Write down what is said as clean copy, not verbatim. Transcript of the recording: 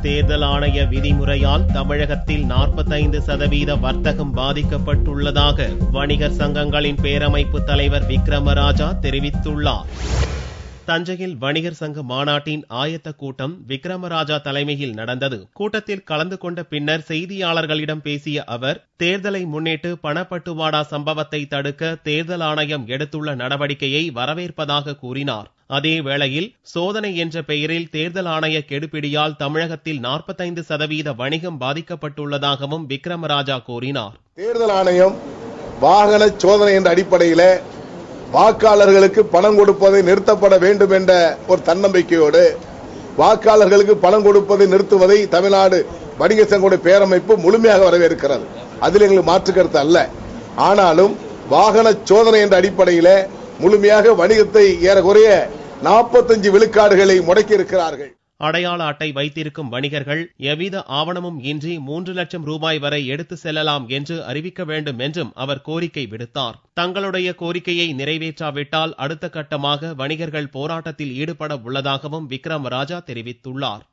தேர்தல் ஆணைய விதிமுறையால் தமிழகத்தில் 45% வர்த்தகம் பாதிக்கப்பட்டுள்ளதாக வணிகர் சங்கங்களின் பேரமைப்பு தலைவர் விக்ரமராஜா தெரிவித்துள்ளார். தஞ்சையில் வணிகர் சங்க மாநாட்டின் ஆயத்த கூட்டம் விக்ரமராஜா தலைமையில் நடந்தது. கூட்டத்தில் கலந்து கொண்ட பின்னர் செய்தியாளர்களிடம் பேசிய அவர், தேர்தலை முன்னிட்டு பணப்பட்டுவாடா சம்பவத்தை தடுக்க தேர்தல் ஆணையம் எடுத்துள்ள நடவடிக்கையை வரவேற்பதாக கூறினார். அதே வேளையில் சோதனை என்ற பெயரில் தேர்தல் ஆணைய கெடுபிடியால் தமிழகத்தில் 45% வணிகம் பாதிக்கப்பட்டுள்ளதாகவும் விக்ரமராஜா கூறினார். தேர்தல் ஆணையம் வாகன சோதனை என்ற அடிப்படையில் வாக்காளர்களுக்கு பணம் கொடுப்பதை நிறுத்தப்பட வேண்டும் என்ற ஒரு தன்னம்பிக்கையோடு வாக்காளர்களுக்கு பணம் கொடுப்பதை நிறுத்துவதை தமிழ்நாடு வணிகர் சங்கங்களுடைய பேரமைப்பு முழுமையாக வரவேற்கிறது. அதில் எங்களுக்கு மாற்று கருத்து அல்ல. ஆனாலும் வாகன சோதனை என்ற அடிப்படையில் முழுமையாக வணிகத்தை ஏறக்குறைய 45 விழுக்காடுகளை முடக்கி இருக்கிறார்கள். அடையாள அட்டை வைத்திருக்கும் வணிகர்கள் எவ்வித ஆவணமும் இன்றி 3 லட்சம் ரூபாய் வரை எடுத்து செல்லலாம் என்று அறிவிக்க வேண்டும் என்றும் அவர் கோரிக்கை விடுத்தார். தங்களுடைய கோரிக்கையை நிறைவேற்றாவிட்டால் அடுத்த கட்டமாக வணிகர்கள் போராட்டத்தில் ஈடுபட உள்ளதாகவும் விக்ரமராஜா தெரிவித்துள்ளார்.